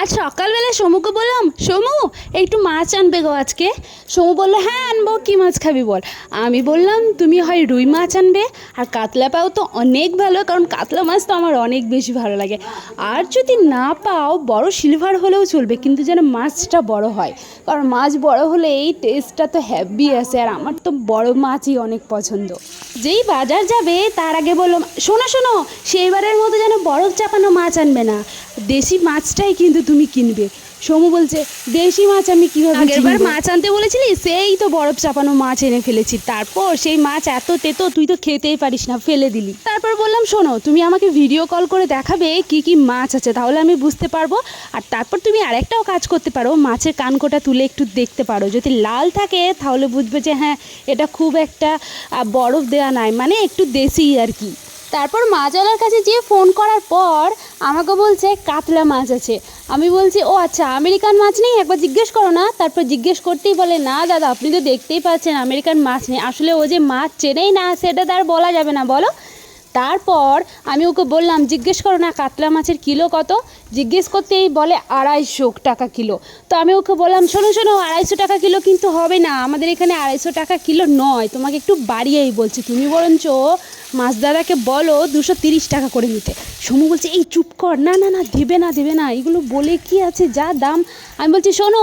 আজ সকালবেলা সমুকে বললাম, সমু একটু মাছ আনবে গো আজকে। সমু বললো, হ্যাঁ আনবো, কী মাছ খাবি বল। আমি বললাম, তুমি হয় রুই মাছ আনবে, আর কাতলা পাও তো অনেক ভালো, কারণ কাতলা মাছ তো আমার অনেক বেশি ভালো লাগে। আর যদি না পাও বড় সিলভার হলেও চলবে, কিন্তু যেন মাছটা বড় হয়, কারণ মাছ বড় হলে এই টেস্টটা তো হ্যাভি আসে, আর আমার তো বড় মাছই অনেক পছন্দ। যেই বাজার যাবে তার আগে বললাম, শোনো শোনো, সেইবারের মতো যেন বরফ চাপানো মাছ আনবে না, দেশি মাছটাই কিন্তু তুমি কিনবে। সমু বলছে, দেশি মাছ আমি কীভাবে, আগেরবার মাছ আনতে বলেছিলি সেই তো বরফ চাপানো মাছ এনে ফেলেছি, তারপর সেই মাছ এত তেতো তুই তো খেতেই পারিস না, ফেলে দিলি। তারপর বললাম, শোনো তুমি আমাকে ভিডিও কল করে দেখাবে কি কি মাছ আছে, তাহলে আমি বুঝতে পারবো। আর তারপর তুমি আরেকটাও কাজ করতে পারো, মাছের কানকোটা তুলে একটু দেখতে পারো, যদি লাল থাকে তাহলে বুঝবে যে হ্যাঁ এটা খুব একটা বরফ দেওয়া নাই, মানে একটু দেশি আর কি। তারপর মাছওয়ালার কাছে যেয়ে ফোন করার পর আমাকে বলছে কাতলা মাছ আছে। আমি বলছি, ও আচ্ছা, আমেরিকান মাছ নেই, একবার জিজ্ঞেস করো না। তারপর জিজ্ঞেস করতেই বলে, না দাদা আপনি তো দেখতেই পাচ্ছেন আমেরিকান মাছ নেই। আসলে ও যে মাছ চেনেই না সেটা তার বলা যাবে না, বলো। তারপর আমি ওকে বললাম, জিজ্ঞেস করো না কাতলা মাছের কিলো কত। জিজ্ঞেস করতেই বলে 250 টাকা কিলো। তো আমি ওকে বললাম, শোনো শোনো, 250 টাকা কিলো কিন্তু হবে না, আমাদের এখানে 250 টাকা কিলো নয়, তোমাকে একটু বাড়িয়েই বলছি, তুমি বরঞ্চ মাছ দাদাকে বলো 230 টাকা করে নিতে। সমু বলছে, এই চুপ কর, না না না, দেবে না দেবে না, এগুলো বলে কি আছে, যা দাম। আমি বলছি, শোনো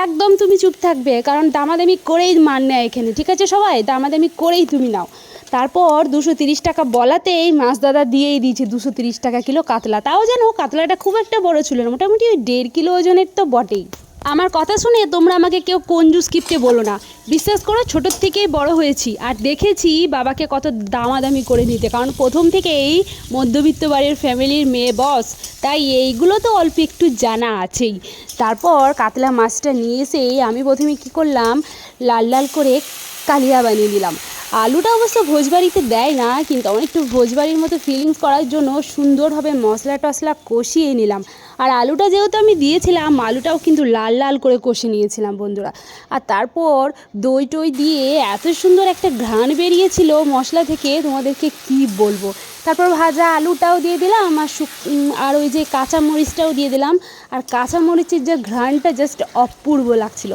একদম তুমি চুপ থাকবে, কারণ দামাদামি করেই মান নেয় এখানে, ঠিক আছে সবাই, দামাদামি করেই তুমি নাও। তারপর 230 টাকা বলাতেই মাছ দাদা দিয়েই দিয়েছে 230 টাকা কিলো কাতলা। তাও যেন কাতলাটা খুব একটা বড় ছিল না, মোটামুটি ওই 1.5 কিলো ওজনের তো বটেই। আমার কথা শুনে তোমরা আমাকে কেউ কঞ্জুস কিপটে বলো না, বিশ্বাস করো ছোটোর থেকেই বড় হয়েছি আর দেখেছি বাবাকে কত দামাদামি করে নিতে, কারণ প্রথম থেকেই মধ্যবিত্ত বাড়ির ফ্যামিলির মেয়ে বস, তাই এইগুলো তো অল্প একটু জানা আছেই। তারপর কাতলা মাছটা নিয়ে এসেই আমি প্রথমে কী করলাম, লাল লাল করে কালিয়া বানিয়ে দিলাম। আলুটা অবশ্য ভোজবাড়িতে দেয় না, কিন্তু আমি একটু ভোজবাড়ির মতো ফিলিংস করার জন্য সুন্দরভাবে মশলা টশলা কষিয়ে নিলাম। আর আলুটা যেহেতু আমি দিয়েছিলাম, আলুটাও কিন্তু লাল লাল করে কষে নিয়েছিলাম বন্ধুরা। আর তারপর দই টই দিয়ে এত সুন্দর একটা ঘ্রাণ বেরিয়েছিল মশলা থেকে, তোমাদেরকে কি বলবো। তারপর ভাজা আলুটাও দিয়ে দিলাম, আর ওই যে কাঁচা মরিচটাও দিয়ে দিলাম, আর কাঁচা মরিচের যে ঘ্রাণটা জাস্ট অপূর্ব লাগছিল।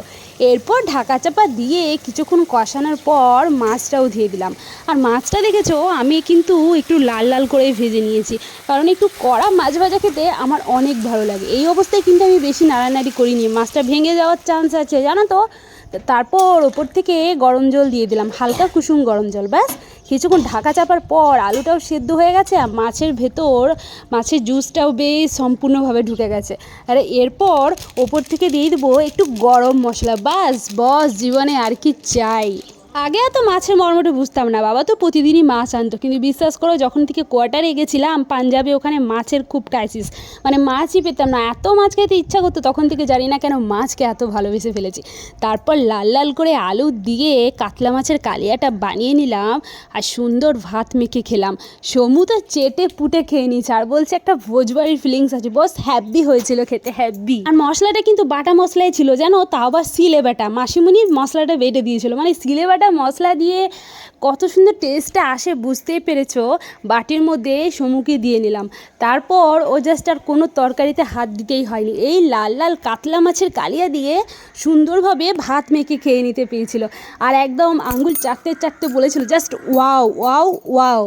এরপর ঢাকা চাপা দিয়ে কিছুক্ষণ কষানোর পর মাছটাও দিয়ে দিলাম। আর মাছটা দেখেছো আমি কিন্তু একটু লাল লাল করে ভেজে নিয়েছি, কারণ একটু কড়া মাছ ভাজা খেতে আমার অনেক ভালো লাগে। এই অবস্থায় কিন্তু আমি বেশি নাড়ানাড়ি করিনি, মাছটা ভেঙে যাওয়ার চান্স আছে জানো তো। তারপর ওপর থেকে গরম জল দিয়ে দিলাম, হালকা কুসুম গরম জল, ব্যাস। কিছুক্ষণ ঢাকা চাপার পর আলুটাও সেদ্ধ হয়ে গেছে, আর মাছের ভেতর মাছের জুসটাও বেশ সম্পূর্ণভাবে ঢুকে গেছে। আর এরপর ওপর থেকে দিয়ে দেবো একটু গরম মশলা, বাস বস, জীবনে আর কি চাই। আগে এত মাছের মর্মটা বুঝতাম না, বাবা তো প্রতিদিনই মাছ আনতো, কিন্তু বিশ্বাস করো যখন থেকে কোয়ার্টারে গেছিলাম পাঞ্জাবে, ওখানে মাছের খুব ক্রাইসিস, মানে মাছই পেতাম না, এত মাছ খেতে ইচ্ছা করতো, তখন থেকে জানি না কেন মাছকে এত ভালোবেসে ফেলেছি। তারপর লাল লাল করে আলু দিয়ে কাতলা মাছের কালিয়াটা বানিয়ে নিলাম, আর সুন্দর ভাত মেখে খেলাম। সমু তো চেটে পুটে খেয়ে নিয়েছে, আর বলছে একটা ভোজবাড়ির ফিলিংস আছে, বস হ্যাপি হয়েছিল খেতে, হ্যাপি। আর মশলাটা কিন্তু বাটা মশলাই ছিল জানো, তাও আবার সিলে বাটা, মাসিমণি মশলাটা বেটে দিয়েছিল, মানে সিলে বাটা মশলা দিয়ে কত সুন্দর টেস্টটা আসে বুঝতেই পেরেছো। বাটির মধ্যে সমুকে দিয়ে নিলাম, তারপর ও জাস্ট আর কোনো তরকারিতে হাত দিতেই হয়নি, এই লাল লাল কাতলা মাছের কালিয়া দিয়ে সুন্দরভাবে ভাত মেখে খেয়ে নিতে পেরেছিল, আর একদম আঙ্গুল চাটতে চাটতে বলেছিল জাস্ট ওয়াও ওয়াও ওয়াও।